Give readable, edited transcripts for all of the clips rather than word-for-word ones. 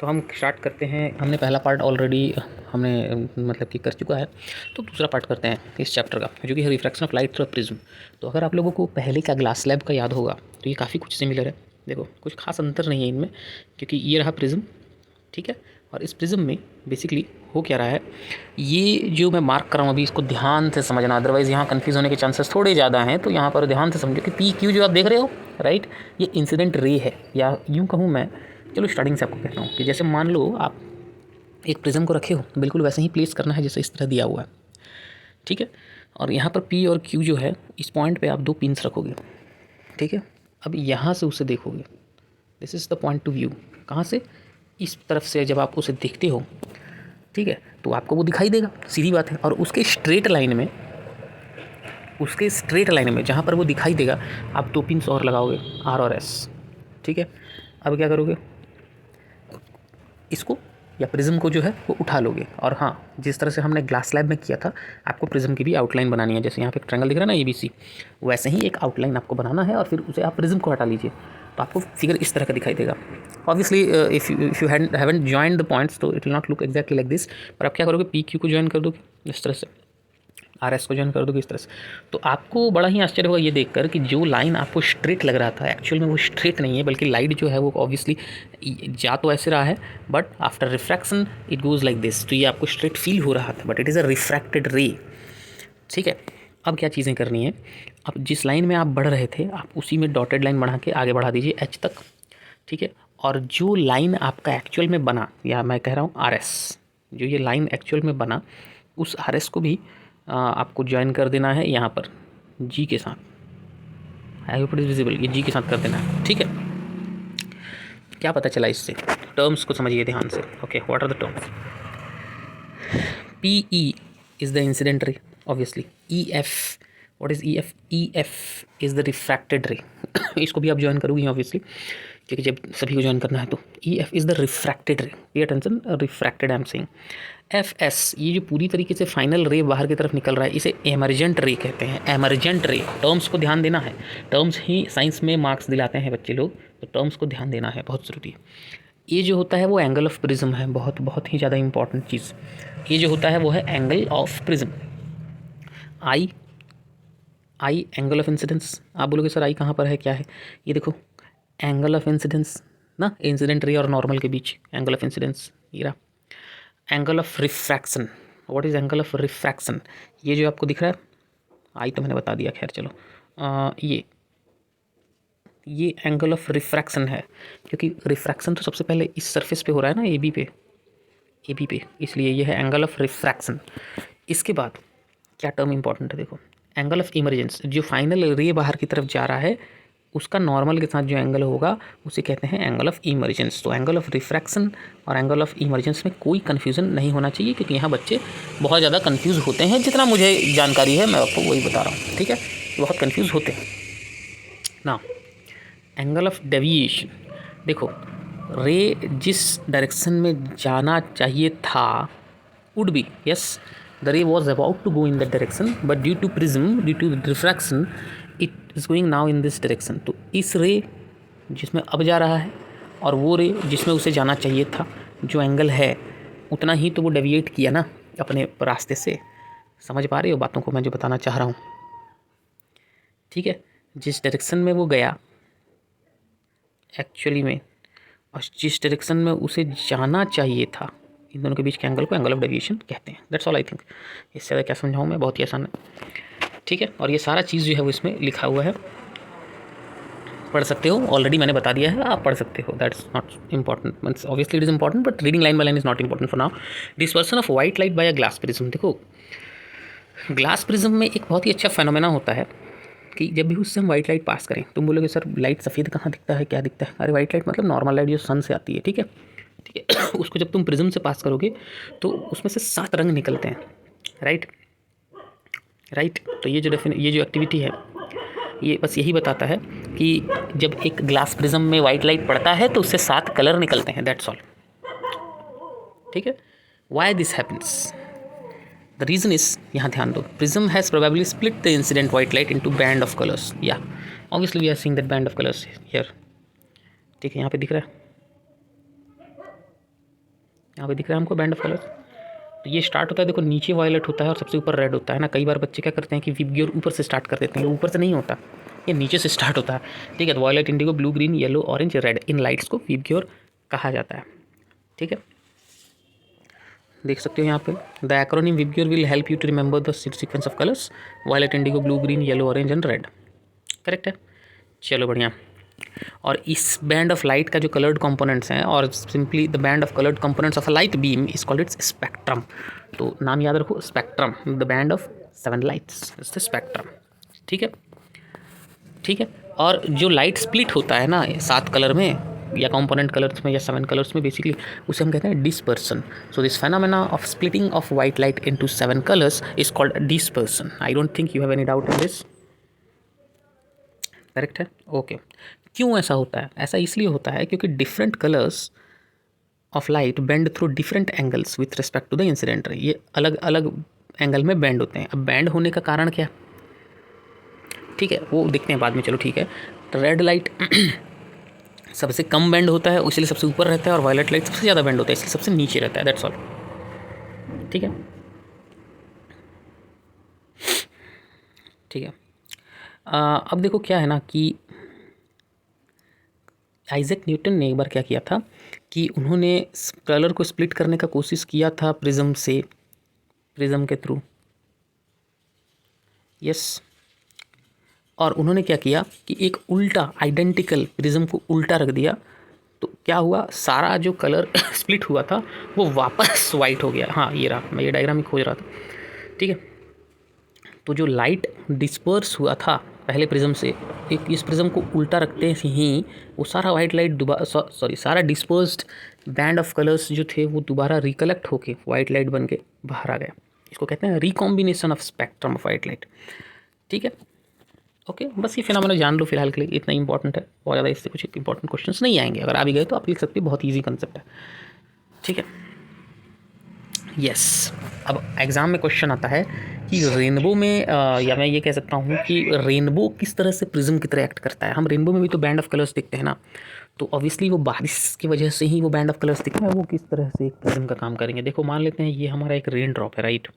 तो हम स्टार्ट करते हैं। हमने पहला पार्ट ऑलरेडी हमने मतलब कि कर चुका है, तो दूसरा पार्ट करते हैं इस चैप्टर का, जो कि है refraction of light through prism. तो अगर आप लोगों को पहले का ग्लास लैब का याद होगा तो ये काफ़ी कुछ सिमिलर है। देखो कुछ खास अंतर नहीं है इनमें, क्योंकि ये रहा प्रिज्म, ठीक है। और इस प्रिज्म में बेसिकली हो क्या रहा है, ये जो मैं मार्क कर रहा हूँ अभी, इसको ध्यान से समझना, अदरवाइज़ यहाँ कन्फ्यूज़ होने के चांसेस थोड़े ज़्यादा हैं। तो यहाँ पर ध्यान से समझो कि पी क्यू जो आप देख रहे हो, राइट, ये इंसिडेंट रे है, या यूँ कहूँ मैं, चलो स्टार्टिंग से आपको कहता हूँ कि जैसे मान लो आप एक प्रिज्म को रखे हो, बिल्कुल वैसे ही प्लेस करना है जैसे इस तरह दिया हुआ है, ठीक है। और यहाँ पर पी और क्यू जो है, इस पॉइंट पे आप दो पिंस रखोगे, ठीक है। अब यहाँ से उसे देखोगे, this is the point two view. कहाँ से? इस तरफ से जब आप उसे देखते हो, ठीक है, तो आपको वो दिखाई देगा, सीधी बात है। और उसके स्ट्रेट लाइन में जहाँ पर वो दिखाई देगा, आप दो पिंस और लगाओगे, आर और एस, ठीक है। अब क्या करोगे, इसको या प्रिज्म को जो है वो उठा लोगे। और हाँ, जिस तरह से हमने ग्लास स्लैब में किया था, आपको प्रिज्म की भी आउटलाइन बनानी है। जैसे यहाँ पे एक ट्रायंगल दिख रहा है ना, ABC, वैसे ही एक आउटलाइन आपको बनाना है, और फिर उसे आप प्रिज्म को हटा लीजिए, तो आपको फिगर इस तरह का दिखाई देगा। Obviously if you haven't joined the points, तो it will not look exactly like this. पर आप क्या करोगे, PQ को ज्वाइन कर दोगे इस तरह से, RS को ज्वाइन कर दोगे इस तरह से। तो आपको बड़ा ही आश्चर्य होगा ये देखकर कि जो लाइन आपको स्ट्रेट लग रहा था, एक्चुअल में वो स्ट्रेट नहीं है, बल्कि लाइट जो है वो ऑब्वियसली जा तो ऐसे रहा है, but after refraction it goes like this. तो ये आपको स्ट्रेट फील हो रहा था, but it is a refracted रे, ठीक है। अब क्या चीज़ें करनी है, अब जिस लाइन में आप बढ़ रहे थे, आप उसी में डॉटेड लाइन बढ़ा के आगे बढ़ा दीजिए H तक, ठीक है। और जो लाइन आपका एक्चुअल में बना, या मैं कह रहा हूँ RS, जो ये लाइन एक्चुअल में बना, उस RS को भी आपको ज्वाइन कर देना है यहाँ पर G के साथ। I hope it is visible, ये G के साथ कर देना है, ठीक है। क्या पता चला इससे, टर्म्स को समझिए ध्यान से। Okay, what are the terms? PE is the incident ray, obviously. EF, what is EF? EF is the refracted ray. इसको भी आप ज्वाइन करोगे ऑब्वियसली, क्योंकि जब सभी को ज्वाइन करना है तो EF is the refracted ray. Pay attention, refracted I am saying. FS, ये जो पूरी तरीके से फाइनल रे बाहर की तरफ निकल रहा है, इसे एमरजेंट रे कहते हैं। एमरजेंट रे, टर्म्स को ध्यान देना है, टर्म्स ही साइंस में मार्क्स दिलाते हैं बच्चे लोग, तो टर्म्स को ध्यान देना है, बहुत ज़रूरी है। ये जो होता है वो एंगल ऑफ प्रिज्म है, बहुत बहुत ही ज़्यादा इंपॉर्टेंट चीज़। ये जो होता है वो है angle of prism. I angle of incidence. आप बोलोगे सर आई कहाँ पर है, क्या है? ये देखो, एंगल ऑफ इंसिडेंस ना, इंसिडेंट रे और नॉर्मल के बीच एंगल ऑफ इंसिडेंस, ये रहा। Angle of refraction, what is angle of refraction? ये जो आपको दिख रहा है, आई तो मैंने बता दिया, खैर चलो, ये एंगल ऑफ रिफ्रैक्शन है, क्योंकि रिफ्रैक्शन तो सबसे पहले इस सरफेस पे हो रहा है ना, AB पे, इसलिए ये है एंगल ऑफ रिफ्रैक्शन। इसके बाद क्या टर्म इंपॉर्टेंट है, देखो, एंगल ऑफ इमरजेंस। जो फाइनल रे बाहर की तरफ जा रहा है, उसका नॉर्मल के साथ जो एंगल होगा उसे कहते हैं एंगल ऑफ इमरजेंस। तो एंगल ऑफ रिफ्रैक्शन और एंगल ऑफ इमरजेंस में कोई कन्फ्यूज़न नहीं होना चाहिए, क्योंकि यहाँ बच्चे बहुत ज़्यादा कन्फ्यूज़ होते हैं। जितना मुझे जानकारी है मैं आपको वही बता रहा हूँ, ठीक है, बहुत कन्फ्यूज़ होते हैं ना। एंगल ऑफ डेविएशन, देखो, रे जिस डायरेक्शन में जाना चाहिए था, would be, yes, the ray was about to go in that direction, but due to prism, due to refraction, it is going now in this direction. तो इस रे जिसमें अब जा रहा है, और वो रे जिसमें उसे जाना चाहिए था, जो एंगल है उतना ही तो वो डेविएट किया ना अपने रास्ते से। समझ पा रहे हो बातों को मैं जो बताना चाह रहा हूँ, ठीक है। जिस डायरेक्शन में वो गया एक्चुअली में, और जिस डायरेक्शन में उसे जाना चाहिए था, इन दोनों के बीच के एंगल को एंगल ऑफ डेविएशन कहते हैं। That's all I think. इससे ज़्यादा क्या समझाऊँ मैं, बहुत ही आसान है, ठीक है। और ये सारा चीज़ जो है वो इसमें लिखा हुआ है, पढ़ सकते हो, ऑलरेडी मैंने बता दिया है, आप पढ़ सकते हो। That's not important, means obviously it is important, but reading line by line is not important for now. Dispersion of white light by a glass prism. देखो, ग्लास प्रिज्म में एक बहुत ही अच्छा फेनोमेना होता है कि जब भी उससे हम वाइट लाइट पास करें, तुम बोलोगे सर लाइट सफ़ेद कहाँ दिखता है, क्या दिखता है? अरे वाइट लाइट मतलब नॉर्मल लाइट जो सन से आती है, ठीक है, ठीक है। उसको जब तुम प्रिज्म से पास करोगे तो उसमें से 7 रंग निकलते हैं, राइट। तो ये जो एक्टिविटी है, ये बस यही बताता है कि जब एक ग्लास प्रिज्म में वाइट लाइट पड़ता है तो उससे 7 कलर निकलते हैं, दैट्स ऑल, ठीक है। Why this happens? The reason is, यहाँ ध्यान दो, prism has probably split the incident white light into band of colours. या obviously we are seeing that band of colours here, ठीक है, यहाँ पे दिख रहा है, 7 रंग निकलते हैं, 7 कलर निकलते हैं, 7 बैंड ऑफ कलर्स, या obviously we are seeing that band of colours here, ठीक है, यहाँ पे दिख रहा है। 7 रंग निकलते हैं, 7 बैंड ऑफ कलर्स, या obviously we are seeing that band of colours here, ठीक है, यहाँ पे दिख रहा है। यहाँ पे दिख रहा है हमको बैंड ऑफ कलर्स। तो ये स्टार्ट होता है, देखो नीचे वायलेट होता है और सबसे ऊपर रेड होता है ना। कई बार बच्चे क्या करते हैं कि विबग्योर ऊपर से स्टार्ट कर देते हैं, ऊपर से नहीं होता, ये नीचे से स्टार्ट होता है। ठीक है, तो violet, indigo, blue, green, yellow, orange, red, इन लाइट्स को विबग्योर कहा जाता है। ठीक है, देख सकते हो यहाँ पे the acronym VIBGYOR will help you to remember the sequence of colours violet, indigo, blue, green, yellow, orange and red. Correct है, चलो बढ़िया। और इस बैंड ऑफ लाइट का जो कलर्ड कंपोनेंट्स हैं, और simply the band of coloured components of a light beam is called its spectrum. तो नाम याद रखो, spectrum, the band of 7 lights is the spectrum. ठीक है, ठीक है। और जो लाइट स्प्लिट होता है ना 7 कलर में या कंपोनेंट कलर्स में या 7 कलर्स में, बेसिकली उसे हम कहते हैं dispersion. So this phenomena of splitting of white light into 7 colours is called dispersion. I don't think you have any doubt in this. Correct है, ओके। क्यों ऐसा होता है? ऐसा इसलिए होता है क्योंकि different colours of light bend through different angles with respect to the incident ray. ये अलग अलग एंगल में बेंड होते हैं। अब बेंड होने का कारण क्या? ठीक है, वो देखते हैं बाद में, चलो ठीक है। रेड लाइट सबसे कम बेंड होता है, इसलिए सबसे ऊपर रहता है, और वायलेट लाइट सबसे ज़्यादा बेंड होता है, इसलिए सबसे नीचे रहता है। That's all. ठीक है, ठीक है। अब देखो क्या है ना कि आइजैक न्यूटन ने एक बार क्या किया था कि उन्होंने कलर को स्प्लिट करने का कोशिश किया था प्रिज्म से, प्रिज्म के थ्रू। यस, और उन्होंने क्या किया कि एक उल्टा आइडेंटिकल प्रिज्म को उल्टा रख दिया। तो क्या हुआ, सारा जो कलर स्प्लिट हुआ था वो वापस वाइट हो गया। हाँ, ये रहा, मैं ये डायग्राम ही खोज रहा था। ठीक है, तो जो लाइट डिस्पर्स हुआ था पहले प्रिज्म से, एक इस प्रिज्म को उल्टा रखते ही वो सारा वाइट लाइट दोबारा सारा डिस्पर्स्ड बैंड ऑफ कलर्स जो थे वो दोबारा रिकलेक्ट होके वाइट लाइट बन के बाहर आ गया। इसको कहते हैं recombination of spectrum of white light. ठीक है, ओके। बस ये फिनोमेना जान लो फिलहाल के लिए, इतना इंपॉर्टेंट है, और ज़्यादा इससे कुछ इंपॉर्टेंट क्वेश्चंस नहीं आएंगे। अगर आ भी गए तो आप लिख सकते हो, बहुत ईजी कंसेप्ट है। ठीक है, यस। अब एग्ज़ाम में क्वेश्चन आता है कि रेनबो में या मैं ये कह सकता हूँ कि रेनबो किस तरह से प्रिज्म की तरह एक्ट करता है। हम रेनबो में भी तो बैंड ऑफ कलर्स दिखते हैं ना, तो ऑब्वियसली वो बारिश की वजह से ही वो बैंड ऑफ कलर्स दिखते हैं, वो किस तरह से एक प्रिज्म का काम करेंगे। देखो, मान लेते हैं ये हमारा एक रेन ड्रॉप है, राइट।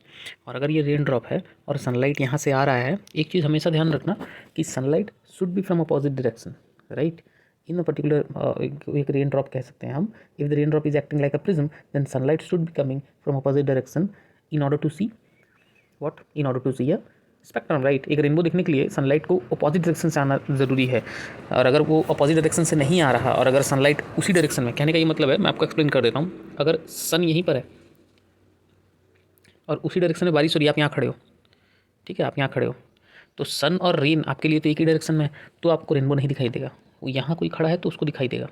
और अगर ये रेन ड्रॉप है और सनलाइट यहाँ से आ रहा है, एक चीज़ हमेशा ध्यान रखना कि sunlight should be from opposite direction, right. In a particular एक रेन ड्रॉप कह सकते हैं हम, if the raindrop is acting like a prism then sunlight should be coming from opposite direction in order to see what, in order to see a spectrum, right. एक rainbow देखने के लिए sunlight को opposite direction से आना ज़रूरी है, और अगर वो अपोजिट डायरेक्शन से नहीं आ रहा और अगर सनलाइट उसी डायरेक्शन में, कहने का ये मतलब है, मैं आपको एक्सप्लेन कर देता हूँ। अगर सन यहीं पर है और उसी डायरेक्शन में बारिश हो रही है, आप यहाँ खड़े हो, ठीक है, आप यहाँ खड़े हो, तो सन और रेन आपके लिए तो एक ही डायरेक्शन में है, तो आपको रेनबो नहीं दिखाई देगा। वो यहाँ कोई खड़ा है तो उसको दिखाई देगा।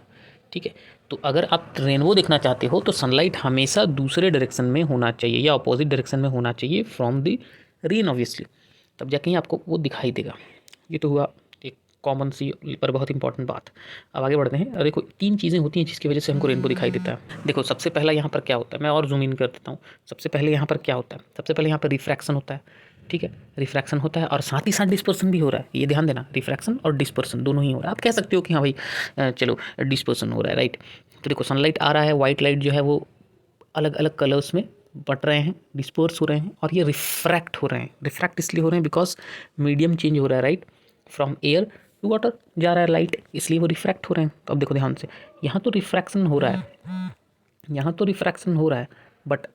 ठीक है, तो अगर आप रेनबो देखना चाहते हो तो सनलाइट हमेशा दूसरे डायरेक्शन में होना चाहिए या अपोजिट डायरेक्शन में होना चाहिए फ्रॉम द रेन ऑब्वियसली, तब जाके आपको वो दिखाई देगा। ये तो हुआ एक कॉमन सी पर बहुत इंपॉर्टेंट बात। अब आगे बढ़ते हैं। देखो, 3 चीज़ें होती हैं जिसकी वजह से हमको रेनबो दिखाई देता है। देखो, सबसे पहला यहाँ पर क्या होता है, मैं और जूम इन कर देता हूँ। सबसे पहले यहाँ पर क्या होता है, सबसे पहले यहाँ पर रिफ्रैक्शन होता है। ठीक है, रिफ्रैक्शन होता है और साथ ही साथ डिस्पर्सन भी हो रहा है। ये ध्यान देना, रिफ्रैक्शन और डिस्पर्सन दोनों ही हो रहा है। आप कह सकते हो कि हाँ भाई चलो डिस्पर्सन हो रहा है, राइट। तो देखो, सनलाइट आ रहा है, वाइट लाइट जो है वो अलग अलग कलर्स में बट रहे हैं, डिस्पर्स हो रहे हैं, और ये रिफ्रैक्ट हो रहे हैं। रिफ्रैक्ट इसलिए हो रहे हैं बिकॉज मीडियम चेंज हो रहा है, right. From air to water जा रहा है लाइट, इसलिए वो रिफ्रैक्ट हो रहे हैं। तो अब देखो ध्यान से, यहाँ तो रिफ्रैक्शन हो रहा है, यहाँ तो रिफ्रैक्शन हो रहा है, बट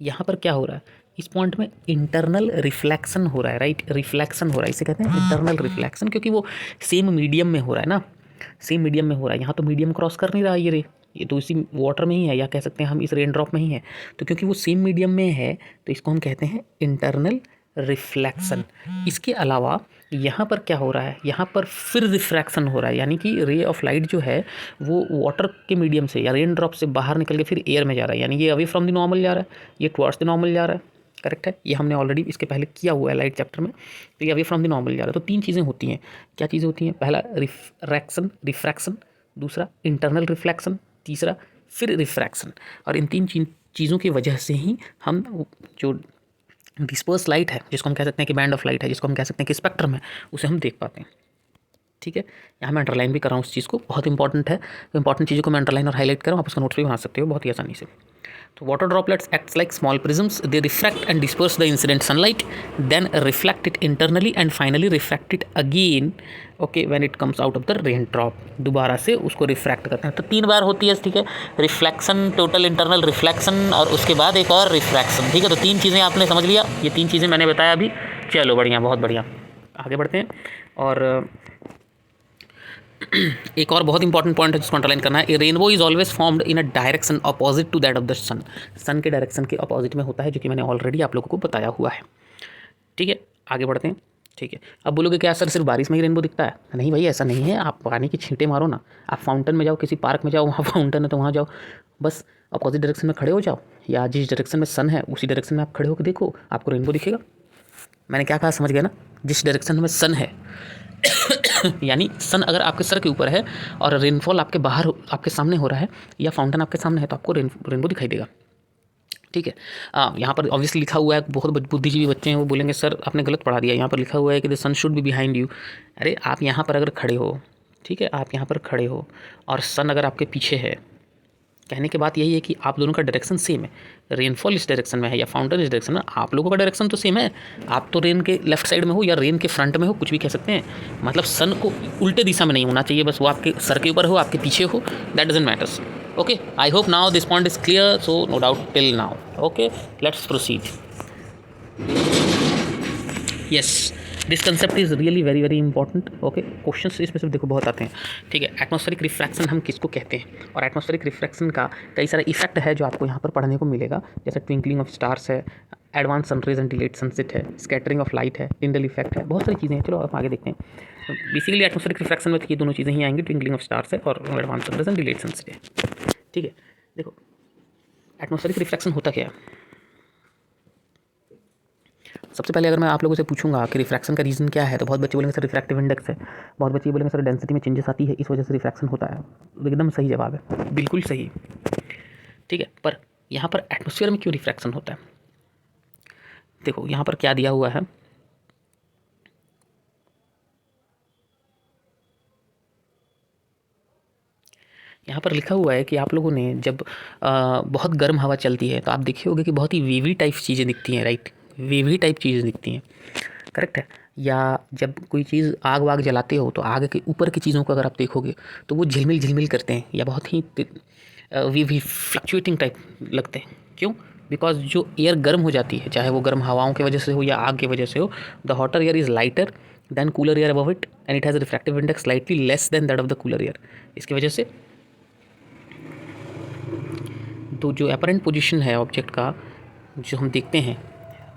यहाँ पर क्या हो रहा है, इस पॉइंट में इंटरनल रिफ्लेक्शन हो रहा है, राइट। रिफ्लेक्शन हो रहा है, इसे कहते हैं इंटरनल रिफ्लेक्शन, क्योंकि वो सेम मीडियम में हो रहा है ना, सेम मीडियम में हो रहा है। यहाँ तो मीडियम क्रॉस कर नहीं रहा है ये रे, ये तो इसी वाटर में ही है, या कह सकते हैं हम इस रेन ड्रॉप में ही है। तो क्योंकि वो सेम मीडियम में है तो इसको हम कहते हैं इंटरनल रिफ्लेक्शन। इसके अलावा यहाँ पर क्या हो रहा है, यहाँ पर फिर रिफ्रैक्शन हो रहा है, यानी कि रे ऑफ लाइट जो है वो वाटर के मीडियम से या रेन ड्रॉप से बाहर निकल के फिर एयर में जा रहा है, यानी ये अवे फ्रॉम द नॉर्मल जा रहा है, ये टुवर्ड्स द नॉर्मल जा रहा है। करेक्ट है, ये हमने ऑलरेडी इसके पहले किया हुआ है लाइट चैप्टर में। तो ये अवे फ्रॉम द नॉर्मल जा रहा है। तो 3 चीज़ें होती हैं। क्या चीज़ें होती हैं? पहला रिफ्रैक्शन, दूसरा इंटरनल रिफ्लेक्शन, तीसरा फिर रिफ्रैक्शन। और इन 3 चीज़ों की वजह से ही हम जो डिस्पर्स लाइट है, जिसको हम कह सकते हैं कि बैंड ऑफ लाइट है, जिसको हम कह सकते हैं कि स्पेक्ट्रम है, उसे हम देख पाते हैं। ठीक है, यहाँ मैं अंडरलाइन भी कर रहा हूँ उस चीज़ को, बहुत इंपॉर्टेंट है। तो इंपॉर्टेंट चीज़ों को मैं अंडरलाइन और हाईलाइट कर रहा हूँ, आप उसका नोट्स भी बना सकते हो बहुत ही आसानी से। तो water droplets acts like small prisms, they refract and disperse the incident sunlight, then reflect it internally and finally refract it again okay when it comes out of the raindrop. दोबारा से उसको refract करते हैं। तो 3 बार होती है, ठीक है, रिफ्लेक्शन, टोटल इंटरनल रिफ्लेक्शन और उसके बाद एक और रिफ्रैक्शन, ठीक है। तो 3 चीज़ें आपने समझ लिया, ये 3 चीज़ें मैंने बताया अभी। चलो बढ़िया, बहुत बढ़िया, आगे बढ़ते हैं। और एक और बहुत इंपॉर्टेंट पॉइंट है जिसको अंडरलाइन करना है, a rainbow is always formed in a direction opposite to that of the sun. Sun के डायरेक्शन के अपोजिट में होता है, जो कि मैंने ऑलरेडी आप लोगों को बताया हुआ है, ठीक है। आगे बढ़ते हैं, ठीक है। अब बोलोगे क्या सर सिर्फ बारिश में ही रेनबो दिखता है? नहीं भाई, ऐसा नहीं है। आप पानी की छींटे मारो ना, आप फाउंटेन में जाओ, किसी पार्क में जाओ, वहाँ फाउंटेन है तो वहाँ जाओ, बस अपोजिट डायरेक्शन में खड़े हो जाओ, या जिस डायरेक्शन में सन है उसी डायरेक्शन में आप खड़े होकर देखो, आपको रेनबो दिखेगा। मैंने क्या कहा, समझ गया ना? जिस डायरेक्शन में सन है यानी सन अगर आपके सर के ऊपर है और रेनफॉल आपके बाहर, आपके सामने हो रहा है, या फाउंटेन आपके सामने है, तो आपको रेनबो दिखाई देगा, ठीक है। यहाँ पर ऑब्वियसली लिखा हुआ है, बहुत बुद्धिजीवी बच्चे हैं वो बोलेंगे सर आपने गलत पढ़ा दिया, यहाँ पर लिखा हुआ है कि the sun should be behind you. अरे आप यहाँ पर अगर खड़े हो, ठीक है, आप यहाँ पर खड़े हो और सन अगर आपके पीछे है, कहने की बात यही है कि आप दोनों का डायरेक्शन सेम है। रेनफॉल इस डायरेक्शन में है या फाउंटेन इस डायरेक्शन में, आप लोगों का डायरेक्शन तो सेम है। आप तो रेन के लेफ्ट साइड में हो या रेन के फ्रंट में हो, कुछ भी कह सकते हैं। मतलब सन को उल्टे दिशा में नहीं होना चाहिए, बस वो आपके सर के ऊपर हो, आपके पीछे हो, that doesn't matters. Okay, I hope now this point is clear, so no doubt till now. Okay, let's proceed. Yes, this concept is really very very important. Okay, questions इसमें सिर्फ देखो बहुत आते हैं, ठीक है। एटमॉस्फेरिक रिफ्रैक्शन हम किसको कहते हैं, और एटमॉस्फेरिक रिफ्रैक्शन का कई सारा इफेक्ट है जो आपको यहाँ पर पढ़ने को मिलेगा, जैसे ट्विंकलिंग ऑफ स्टार्स है, advance sun rays and delayed sunset है, स्कैटरिंग ऑफ लाइट है, टिंडल इफेक्ट है, बहुत सारी चीज़ें हैं। चलो आप आगे देखते हैं। बेसिकली एटमॉस्फेरिक रिफ्रैक्शन में ये दोनों चीज़ें ही आएंगी, ट्विंकलिंग ऑफ स्टार्स है और advance sun rays and delayed sunset है, ठीक है। देखो एटमॉस्फेरिक रिफ्रैक्शन होता क्या है। सबसे पहले अगर मैं आप लोगों से पूछूंगा कि रिफ्रैक्शन का रीज़न क्या है, तो बहुत बच्चे बोलेंगे सर रिफ्रैक्टिव इंडेक्स है, बहुत बच्चे बोलेंगे सर डेंसिटी में चेंजेस आती है, इस वजह से रिफ्रैक्शन होता है। तो एकदम सही जवाब है, बिल्कुल सही, ठीक है। पर यहाँ पर एटमॉस्फेयर में क्यों रिफ्रैक्शन होता है, देखो यहाँ पर क्या दिया हुआ है। यहाँ पर लिखा हुआ है कि आप लोगों ने जब बहुत गर्म हवा चलती है तो आप देखे होगे कि बहुत ही वेवी टाइप चीज़ें दिखती हैं, राइट, वेवी टाइप चीज़ें दिखती हैं, करेक्ट है। या जब कोई चीज़ आग वाग जलाते हो तो आग के ऊपर की चीज़ों को अगर आप देखोगे तो वो झिलमिल झिलमिल करते हैं या बहुत ही वेवी फ्लक्चुएटिंग टाइप लगते हैं। क्यों? बिकॉज जो एयर गर्म हो जाती है, चाहे वो गर्म हवाओं की वजह से हो या आग की वजह से हो, the hotter air is lighter than cooler air above it and it has refractive index slightly less than that of the cooler air. इसकी वजह से तो जो अपरेंट पोजीशन है ऑब्जेक्ट का, जो हम देखते हैं,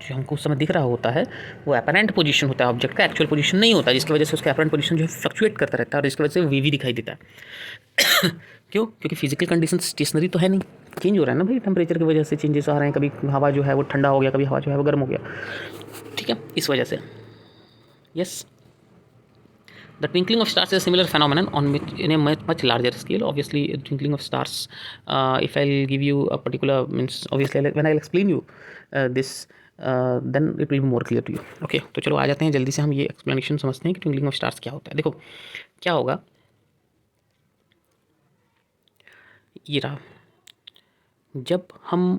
जो हमको उस समय दिख रहा होता है, वो अपरेंट पोजीशन होता है ऑब्जेक्ट का, एक्चुअल पोजीशन नहीं होता, जिसकी वजह से उसका अपरेंट पोजीशन जो है फ्लक्चुएट करता रहता है और इसकी वजह से वीवी दिखाई देता है। क्यों? क्योंकि फिजिकल कंडीशन स्टेशनरी तो है नहीं, चेंज हो रहा है ना भाई, टेम्परेचर की वजह से चेंजेस आ रहे हैं, कभी हवा जो है वो ठंडा हो गया, कभी हवा जो है वो गर्म हो गया, ठीक है, इस वजह से। Yes, the twinkling of stars is a similar phenomenon on which in a much larger scale. Obviously twinkling of stars, if I'll give you a particular means, obviously when I'll explain you this then it will be more clear to you. Okay, तो चलो आ जाते हैं जल्दी से, हम ये explanation समझते हैं कि ट्विंकलिंग ऑफ स्टार्स क्या होता है। देखो क्या होगा, ये रहा, जब हम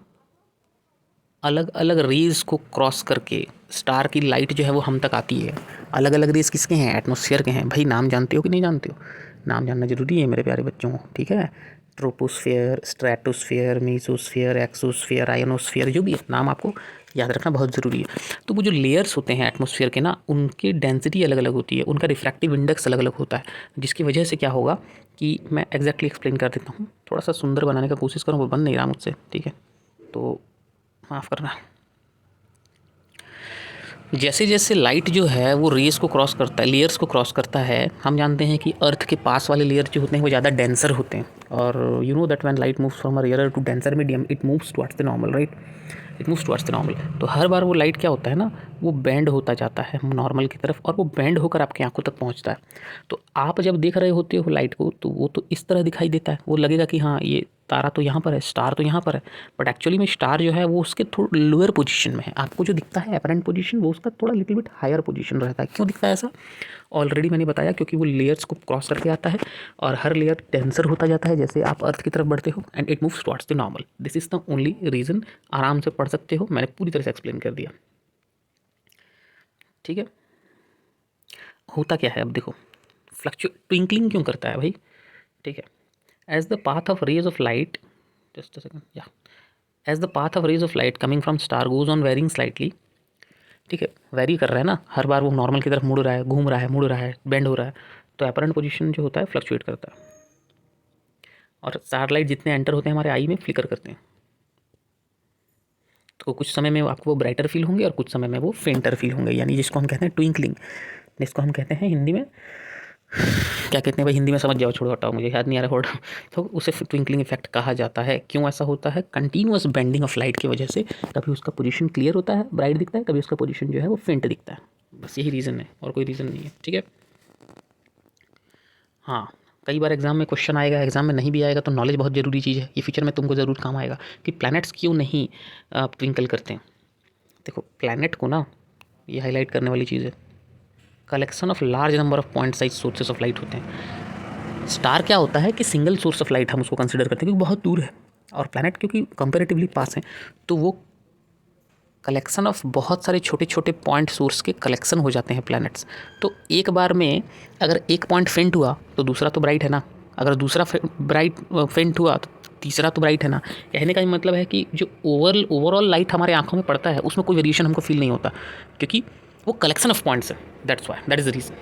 अलग अलग रेज़ को क्रॉस करके स्टार की लाइट जो है वो हम तक आती है। अलग अलग रेज़ किसके हैं? एटमॉस्फेयर के हैं। भाई नाम जानते हो कि नहीं जानते हो? नाम जानना ज़रूरी है मेरे प्यारे बच्चों, ठीक है। Troposphere, stratosphere, mesosphere, exosphere, ionosphere, जो भी है नाम आपको याद रखना बहुत ज़रूरी है। तो वो जो लेयर्स होते हैं एटमॉस्फेयर के ना, उनकी डेंसिटी अलग अलग होती है, उनका रिफ्रैक्टिव इंडेक्स अलग अलग होता है, जिसकी वजह से क्या होगा कि मैं एग्जैक्टली एक्सप्लेन कर देता हूँ। थोड़ा सा सुंदर बनाने का कोशिश करूँ, वो बन नहीं रहा मुझसे, ठीक है, तो माफ़ करना। जैसे जैसे लाइट जो है वो रेस को क्रॉस करता है, लेयर्स को क्रॉस करता है, हम जानते हैं कि अर्थ के पास वाले लेयर जो होते हैं वो ज़्यादा डेंसर होते हैं। और you know that when light moves from a rare to denser medium it moves towards the normal, right, it moves towards the normal. तो हर बार वो लाइट क्या होता है ना, वो बेंड होता जाता है नॉर्मल की तरफ, और वो बेंड होकर आपकी आंखों तक पहुँचता है। तो आप जब देख रहे होते हो लाइट को तो वो तो इस तरह दिखाई देता है, वो लगेगा कि हाँ ये तारा तो यहाँ पर है, स्टार तो यहाँ पर है, बट एक्चुअली में स्टार जो है वो उसके थोड़ा लोअर पोजीशन में है। आपको जो दिखता है अपरेंट पोजीशन वो उसका थोड़ा लिटिल बिट हायर पोजीशन रहता है। क्यों दिखता है ऐसा? ऑलरेडी मैंने बताया, क्योंकि वो लेयर्स को क्रॉस करके आता है और हर लेयर डेंसर होता जाता है जैसे आप अर्थ की तरफ बढ़ते हो, and it moves towards the normal. This is the only reason. आराम से पढ़ सकते हो, मैंने पूरी तरह से एक्सप्लेन कर दिया। ठीक है, होता क्या है अब देखो, ट्विंकलिंग क्यों करता है भाई? ठीक है, as the path of rays of light, just a second, या as the path of rays of light coming from star goes on varying slightly. ठीक है, वेरी कर रहा है ना, हर बार वो नॉर्मल की तरफ मुड़ रहा है, घूम रहा है, मुड़ रहा है, बेंड हो रहा है, तो अपरेंट पोजीशन जो होता है फ्लक्चुएट करता है। और स्टारलाइट जितने एंटर होते हैं हमारे आई में फ्लिकर करते हैं, तो कुछ समय में आपको वो ब्राइटर फील होंगे और कुछ समय में वो फेंटर फील होंगे, यानी जिसको हम कहते हैं ट्विंकलिंग, जिसको हम कहते हैं हिंदी में क्या कहते हैं भाई, हिंदी में समझ जाओ, छोड़ो हटाओ, मुझे याद नहीं आ रहा वर्ड। तो उसे ट्विंकलिंग इफेक्ट कहा जाता है। क्यों ऐसा होता है? कंटिन्यूअस बेंडिंग ऑफ लाइट की वजह से कभी उसका पोजीशन क्लियर होता है, ब्राइट दिखता है, कभी उसका पोजीशन जो है वो फेंट दिखता है। बस यही रीज़न है और कोई रीज़न नहीं है। ठीक है, हाँ, कई बार एग्जाम में क्वेश्चन आएगा, एग्जाम में नहीं भी आएगा तो नॉलेज बहुत ज़रूरी चीज़ है, ये फ्यूचर में तुमको ज़रूर काम आएगा कि प्लैनेट्स क्यों नहीं ट्विंकल करते हैं। देखो प्लैनेट को ना, ये हाईलाइट करने वाली चीज़ है, collection of large number of point size sources of light होते हैं। स्टार क्या होता है कि सिंगल सोर्स ऑफ लाइट हम उसको कंसिडर करते हैं क्योंकि बहुत दूर है, और प्लैनेट क्योंकि कंपैरेटिवली पास हैं, तो वो कलेक्शन ऑफ बहुत सारे छोटे छोटे पॉइंट सोर्स के कलेक्शन हो जाते हैं प्लैनेट्स। तो एक बार में अगर एक पॉइंट फेंट हुआ तो दूसरा तो ब्राइट है ना, अगर दूसरा ब्राइट फेंट हुआ तो तीसरा तो ब्राइट है ना। कहने का मतलब है कि जो ओवरऑल लाइट हमारे आंखों में पड़ता है उसमें कोई वेरिएशन हमको फील नहीं होता, क्योंकि वो कलेक्शन ऑफ पॉइंट्स है। That's why, that is the reason.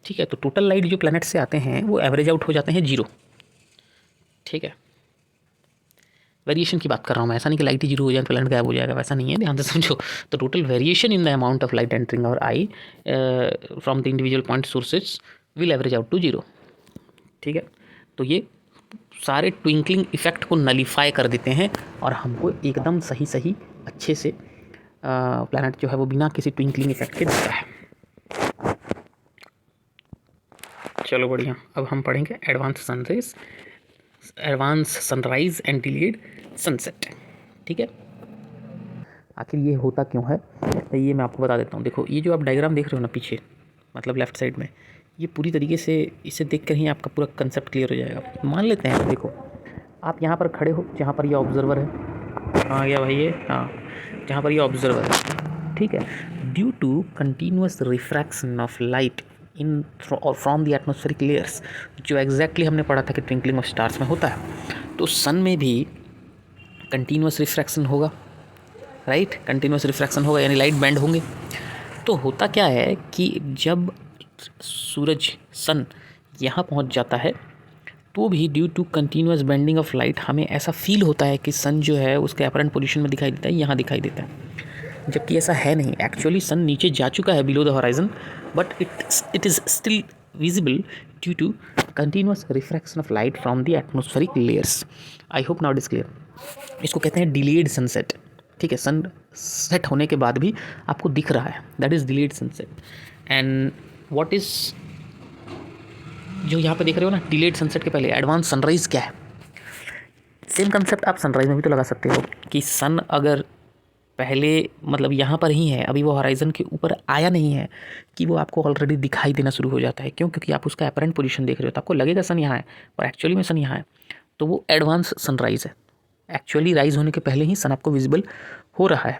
ठीक है, तो टोटल लाइट जो प्लैनेट से आते हैं वो एवरेज आउट हो जाते हैं 0। ठीक है, वेरिएशन की बात कर रहा हूँ मैं, ऐसा नहीं कि लाइट ही 0 हो जाए प्लैनेट गायब हो जाएगा, वैसा नहीं है, ध्यान से समझो। तो total variation in the amount of light entering our eye from the individual point sources will average out to 0। ठीक है, तो ये सारे ट्विंकलिंग इफेक्ट को नलीफाई कर देते हैं और हमको एकदम सही सही अच्छे से प्लैनेट जो है वो बिना किसी ट्विंकलिंग इफेक्ट के दिखता है। चलो बढ़िया, अब हम पढ़ेंगे advance sunrise and delayed sunset. ठीक है, आखिर ये होता क्यों है ये मैं आपको बता देता हूँ। देखो ये जो आप डायग्राम देख रहे हो ना पीछे, मतलब लेफ्ट साइड में, ये पूरी तरीके से इसे देख कर ही आपका पूरा कंसेप्ट क्लियर हो जाएगा। मान लेते हैं, देखो आप यहाँ पर खड़े हो, जहाँ पर ये ऑब्जर्वर है, हाँ गया भाई ये, हाँ जहाँ पर ये ऑब्जर्वर है। ठीक है, due to continuous refraction of light in from the atmospheric layers, जो एग्जैक्टली हमने पढ़ा था कि ट्विंकलिंग ऑफ स्टार्स में होता है, तो सन में भी कंटिन्यूअस रिफ्रैक्शन होगा, राइट। कंटिन्यूअस रिफ्रैक्शन होगा यानी लाइट बैंड होंगे। तो होता क्या है कि जब सूरज सन यहाँ पहुँच जाता है तो भी due to continuous bending of light हमें ऐसा फील होता है कि सन जो है उसके अपरेंट पोजीशन में दिखाई देता है, यहाँ दिखाई देता है, जबकि ऐसा है नहीं। एक्चुअली सन नीचे जा चुका है below the horizon, but it is still visible due to continuous refraction of light from the atmospheric layers. I hope now it is clear. इसको कहते हैं डिलेड सनसेट। ठीक है, सन सेट होने के बाद भी आपको दिख रहा है, that is delayed sunset. And what is जो यहाँ पे देख रहे हो ना, डिलेड सनसेट के पहले एडवांस सनराइज़ क्या है? सेम कंसेप्ट आप सनराइज़ में भी तो लगा सकते हो कि सन अगर पहले मतलब यहाँ पर ही है, अभी वो हॉराइजन के ऊपर आया नहीं है, कि वो आपको ऑलरेडी दिखाई देना शुरू हो जाता है। क्यों? क्योंकि आप उसका अपरेंट पोजीशन देख रहे हो तो आपको लगेगा सन यहाँ है, और एक्चुअली में सन यहाँ है, तो वो एडवांस सनराइज़ है। एक्चुअली राइज होने के पहले ही सन आपको विजिबल हो रहा है।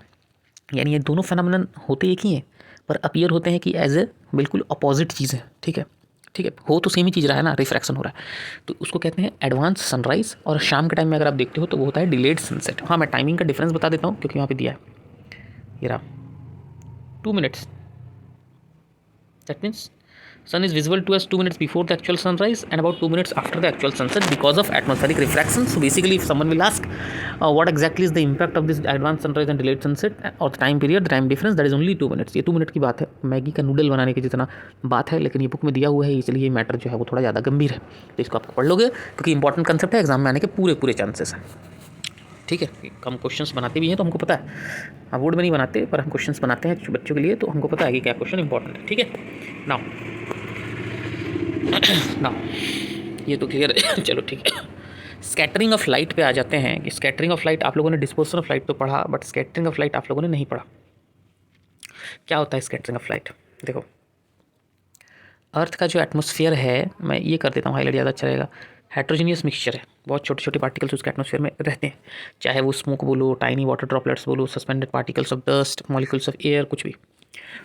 यानी ये दोनों फेनोमेनन होते एक ही हैं, पर अपीयर होते हैं कि एज ए बिल्कुल अपोजिट चीज़ है। ठीक है, ठीक है, हो तो सेम ही चीज़ रहा है ना, रिफ्रैक्शन हो रहा है, तो उसको कहते हैं एडवांस सनराइज़। और शाम के टाइम में अगर आप देखते हो तो वो होता है डिलेड सनसेट। हाँ, मैं टाइमिंग का डिफरेंस बता देता हूँ क्योंकि वहाँ पे दिया है, ये रहा 2 minutes. That means sun is visible to us 2 minutes before the actual sunrise and about 2 minutes after the actual sunset because of atmospheric refraction. So basically if someone will ask what exactly is the impact of this advanced sunrise and delayed sunset or the time period, the time difference, that is only 2 minutes. ये 2 minute की बात है, Maggi का noodle बनाने के जितना बात है, लेकिन ये बुक में दिया हुआ है, इसलिए ये मैटर जो है वो थोड़ा ज़्यादा गंभीर है। तो इसको आप पढ़ लोगे क्योंकि इंपॉर्टेंट कंसेप्ट है, एग्जाम में आने के पूरे चांसेस हैं। ठीक है, हम क्वेश्चंस बनाते भी हैं तो हमको पता है, हम बोर्ड में नहीं बनाते पर हम क्वेश्चंस बनाते हैं बच्चों के लिए, तो हमको पता है कि क्या क्वेश्चन इंपॉर्टेंट है। ठीक है, नाउ नाउ ये तो क्लियर है। चलो ठीक है, स्कैटरिंग ऑफ लाइट पे आ जाते हैं कि स्कैटरिंग ऑफ लाइट आप लोगों ने डिस्पर्सन ऑफ लाइट तो पढ़ा, बट स्कैटरिंग ऑफ लाइट आप लोगों ने नहीं पढ़ा। क्या होता है स्कैटरिंग ऑफ लाइट? देखो, अर्थ का जो एटमॉस्फेयर है, मैं ये कर देता हूँ हाईलाइट, ज़्यादा अच्छा रहेगा। हेट्रोजीनियस मिक्सचर है, बहुत छोटे छोटे पार्टिकल्स उसके एटमॉस्फेयर में रहते हैं, चाहे वो स्मोक बोलो, टाइनी वाटर ड्रॉपलेट्स बोलो, suspended particles of dust, molecules of air, कुछ भी।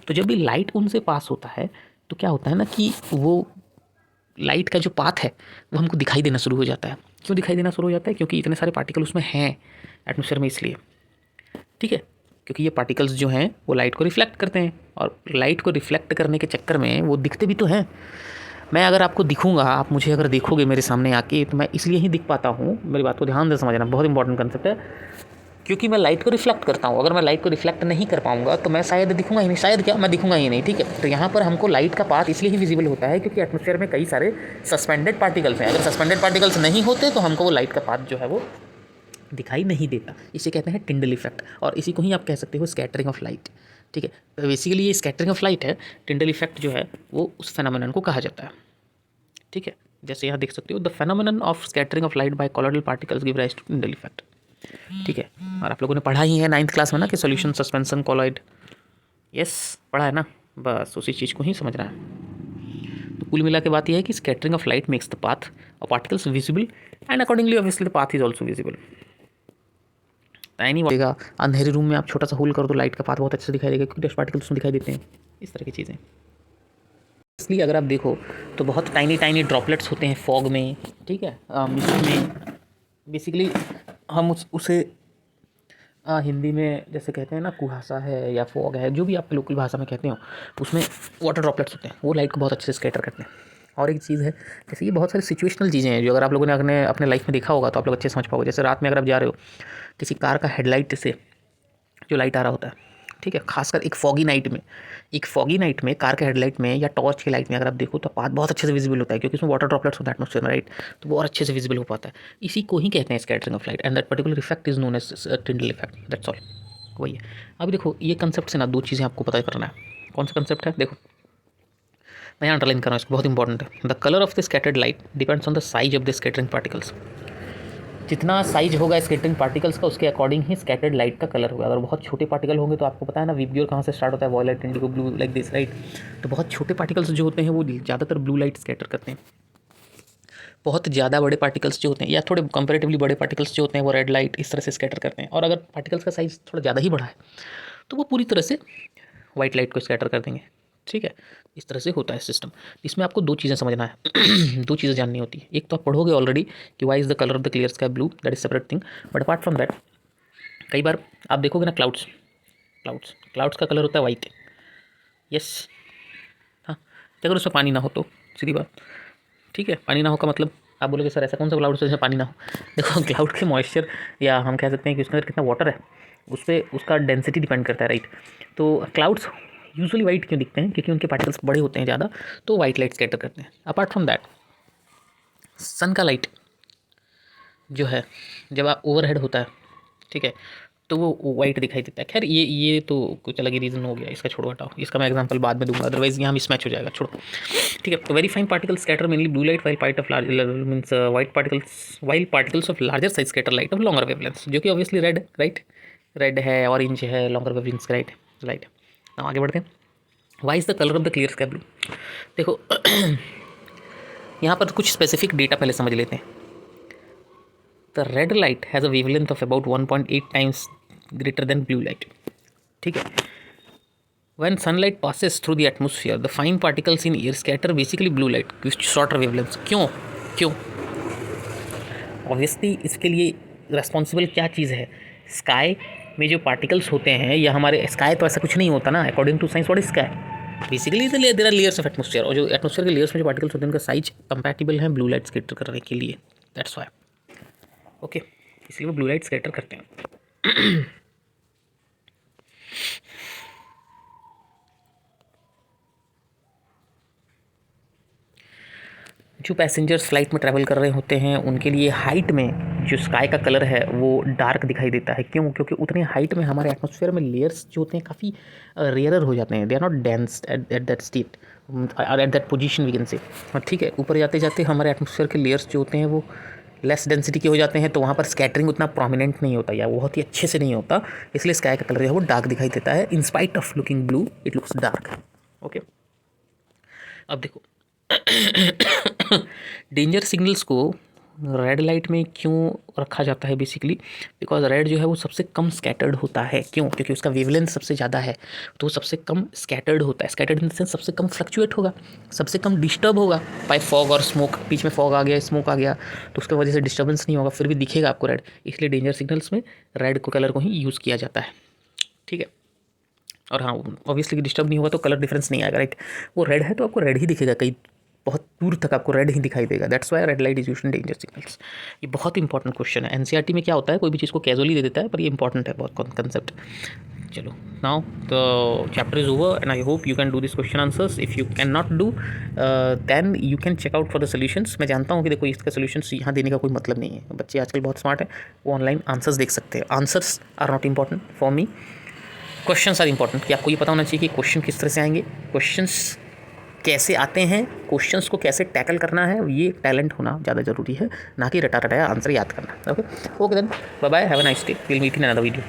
तो जब भी लाइट उनसे पास होता है तो क्या होता है ना कि वो लाइट का जो पाथ है वो हमको दिखाई देना शुरू हो जाता है। क्यों दिखाई देना शुरू हो जाता है? क्योंकि इतने सारे पार्टिकल उसमें हैं एटमॉस्फेयर में, इसलिए। ठीक है, क्योंकि ये पार्टिकल्स जो हैं वो लाइट को रिफ्लेक्ट करते हैं, और लाइट को रिफ्लेक्ट करने के चक्कर में वो दिखते भी तो हैं। मैं अगर आपको दिखूंगा, आप मुझे अगर देखोगे मेरे सामने आके, तो मैं इसलिए ही दिख पाता हूँ, मेरी बात को ध्यान से समझना, बहुत इंपॉर्टेंट कंसेप्ट है, क्योंकि मैं लाइट को रिफ्लेक्ट करता हूँ। अगर मैं लाइट को रिफ्लेक्ट नहीं कर पाऊंगा तो मैं शायद दिखूंगा ही नहीं, शायद क्या, मैं दिखूंगा ही नहीं। ठीक है, तो यहाँ पर हमको लाइट का पाथ इसलिए ही विजिबल होता है क्योंकि एटमॉस्फेयर में कई सारे सस्पेंडेड पार्टिकल्स हैं। अगर सस्पेंडेड पार्टिकल्स नहीं होते तो हमको वो लाइट का पाथ जो है वो दिखाई नहीं देता। इसे कहते हैं टिंडल इफेक्ट, और इसी को ही आप कह सकते हो स्कैटरिंग ऑफ लाइट। ठीक है, तो बेसिकली ये स्कैटरिंग ऑफ लाइट है। टिंडल इफेक्ट जो है वो उस फेनोमेनन को कहा जाता है। ठीक है, जैसे यहाँ देख सकते हो, the phenomenon of scattering of light by colloidal particles give rise to Tyndall effect. ठीक है, और आप लोगों ने पढ़ा ही है 9th क्लास में ना कि सॉल्यूशन, सस्पेंशन, कॉलॉइड। यस, पढ़ा है ना, बस उसी चीज़ को ही समझना है। तो कुल मिला के बात यह है कि scattering of light makes the path of particles visible, and accordingly obviously the path is also visible. नहीं बढ़ेगा, अंधेरे रूम में आप छोटा सा होल कर दो, लाइट का पाथ बहुत अच्छे से दिखाई देगा क्योंकि डस्ट पार्टिकल्स उसमें दिखाई देते हैं, इस तरह की चीज़ें। इसलिए अगर आप देखो तो बहुत टाइनी टाइनी ड्रॉपलेट्स होते हैं फॉग में। ठीक है, मिस्ट में। बेसिकली हम उसे हिंदी में जैसे कहते हैं ना, कुहासा है या फॉग है, जो भी आप लोकल भाषा में कहते हो, उसमें वाटर ड्रॉपलेट्स होते हैं, वो लाइट को बहुत अच्छे से स्कैटर करते हैं। और एक चीज़ है, जैसे ये बहुत सारी सिचुएशनल चीज़ें हैं जो अगर आप लोगों ने अपने लाइफ में देखा होगा तो आप लोग अच्छे समझ पाओगे। जैसे रात में अगर आप जा रहे हो, किसी कार का हेडलाइट से जो लाइट आ रहा होता है, ठीक है, खासकर एक फॉगी नाइट में कार के हेडलाइट में या टॉर्च की लाइट में अगर आप देखो तो पाथ बहुत अच्छे से विजिबल होता है, क्योंकि उसमें वाटर ड्रॉपलेट्स होता है एटमॉस्फेयर में, राइट। तो वो और अच्छे से विजिबल हो पाता है। इसी को ही कहते हैं scattering of light, and that particular effect is known as Tyndall effect, that's all. वही है। अब देखो, ये कंसेप्ट से ना दो चीज़ें आपको पता करना है। कौन सा कंसेप्ट है? देखो, मैं यहाँ अंडरलाइन कर रहा हूँ, इसको बहुत इंपॉर्टेंट है। The colour of the scattered light depends on the size of the scattering particles. जितना साइज होगा स्कैटरिंग पार्टिकल्स का, उसके अकॉर्डिंग ही स्कैटर्ड लाइट का कलर होगा। अगर बहुत छोटे पार्टिकल होंगे तो आपको पता है ना, विबग्योर कहाँ से स्टार्ट होता है, violet, indigo, blue, like this, right. तो बहुत छोटे पार्टिकल्स जो होते हैं वो ज़्यादातर ब्लू लाइट स्कैटर करते हैं। बहुत ज़्यादा बड़े पार्टिकल्स जो होते हैं, या थोड़े कंपेरेटिवली बड़े पार्टिकल्स जो होते हैं, वो रेड लाइट इस तरह से स्कैटर करते हैं। और अगर पार्टिकल्स का साइज़ थोड़ा ज़्यादा ही बड़ा है तो वो पूरी तरह से वाइट लाइट को स्कैटर कर देंगे। ठीक है, इस तरह से होता है सिस्टम। इसमें आपको दो चीज़ें समझना है। दो चीज़ें जाननी होती है। एक तो आप पढ़ोगे ऑलरेडी कि why is the colour of the clear sky blue, that is separate thing. But apart from that, कई बार आप देखोगे ना, क्लाउड्स का कलर होता है वाइट। यस, हाँ, अगर उसमें पानी ना हो तो सीधी बात। ठीक है, पानी ना हो का मतलब आप बोलोगे सर ऐसा कौन सा क्लाउड है जिसमें पानी ना हो? देखो, क्लाउड के मॉइस्चर, या हम कह सकते हैं कि उसके अंदर कितना वाटर है, उस पर उसका डेंसिटी डिपेंड करता है, राइट। तो क्लाउड्स यूजुअली वाइट क्यों दिखते हैं? क्योंकि उनके पार्टिकल्स बड़े होते हैं ज़्यादा, तो वाइट लाइट स्कैटर करते हैं। अपार्ट फ्रॉम दैट, सन का लाइट जो है, जब आप ओवरहेड होता है, ठीक है, तो वो वाइट दिखाई देता है। खैर ये तो कुछ अलग ही रीज़न हो गया, इसका छोड़ो, हटाओ, इसका मैं एग्जांपल बाद में दूंगा, अदरवाइज यहाँ मिसमैच हो जाएगा, छोड़ो। ठीक है, तो very fine particles scatter mainly blue light, while part of large means while particles of larger size scatter light of longer wavelength, जो कि ऑब्वियसली रेड, राइट, रेड है, ऑरेंज है, लॉन्गर वेवलेंथ, राइट, राइट। आगे बढ़ते हैं। Why is the colour of the clear sky blue? देखो, यहाँ पर कुछ स्पेसिफिक डेटा पहले समझ लेते हैं। The red light has a wavelength of about 1.8 times greater than blue light. ठीक है, when sunlight passes through the atmosphere, the fine particles in air scatter basically blue light with shorter wavelengths. क्यों? Obviously इसके लिए responsible क्या चीज़ है? Sky में जो particles होते हैं, या हमारे स्काई तो ऐसा कुछ नहीं होता ना, according to science what is sky? Basically there are layers of atmosphere, और जो एटमॉस्फेयर के लेयर्स में जो पार्टिकल्स होते हैं उनका साइज कंपैटिबल है ब्लू लाइट स्कैटर करने के लिए, दैट्स वाई। ओके, इसलिए वो ब्लू लाइट स्कैटर करते हैं। जो पैसेंजर्स फ्लाइट में ट्रैवल कर रहे होते हैं उनके लिए हाइट में जो स्काई का कलर है वो डार्क दिखाई देता है। क्यों? क्योंकि उतने हाइट में हमारे एटमॉस्फेयर में लेयर्स जो होते हैं काफ़ी रेयरर हो जाते हैं, they are not dense at that state or at that position we can say. ठीक है, ऊपर जाते जाते हमारे एटमॉस्फेयर के लेयर्स जो होते हैं वो लेस डेंसिटी के हो जाते हैं, तो वहाँ पर स्कैटरिंग उतना प्रोमिनेंट नहीं होता या बहुत ही अच्छे से नहीं होता, इसलिए स्काई का कलर जो है वो डार्क दिखाई देता है। In spite of looking blue it looks dark. Okay, अब देखो डेंजर सिग्नल्स को रेड लाइट में क्यों रखा जाता है? बेसिकली बिकॉज रेड जो है वो सबसे कम स्कैटर्ड होता है। क्यों? क्योंकि उसका वेवलेंथ सबसे ज़्यादा है, तो वो सबसे कम स्कैटर्ड होता है। स्कैटर्ड इन द सेंस सबसे कम फ्लक्चुएट होगा, सबसे कम डिस्टर्ब होगा बाय फॉग और स्मोक। बीच में फॉग आ गया, स्मोक आ गया, तो उसकी वजह से डिस्टर्बेंस नहीं होगा, फिर भी दिखेगा आपको रेड। इसलिए डेंजर सिग्नल्स में रेड को कलर को ही यूज़ किया जाता है। ठीक है, और हाँ ऑब्वियसली डिस्टर्ब नहीं होगा तो कलर डिफरेंस नहीं आएगा, राइट। वो रेड है तो आपको रेड ही दिखेगा, कहीं बहुत दूर तक आपको रेड ही दिखाई देगा। That's why red light is used in danger signals. ये बहुत इंपॉर्टेंट क्वेश्चन है। एनसीईआरटी में क्या होता है, कोई भी चीज़ को कैजुअली दे देता है, पर ये इंपॉर्टेंट है बहुत कंसेप्ट। चलो, now the chapter is over and I hope you can do this question answers. If you can not do then you can check out for the solutions. मैं जानता हूँ कि देखो इसका सोल्यूशंस यहाँ देने का कोई मतलब नहीं है, बच्चे आजकल बहुत स्मार्ट है, वो ऑनलाइन आंसर्स देख सकते हैं। Answers are not important for me, questions are important. कि आपको ये पता होना चाहिए कि क्वेश्चन किस तरह से आएंगे, क्वेश्चंस कैसे आते हैं, क्वेश्चंस को कैसे टैकल करना है, ये टैलेंट होना ज़्यादा ज़रूरी है, ना कि रटा रटाया आंसर याद करना। Okay then, bye bye, have a nice day, will meet in another video.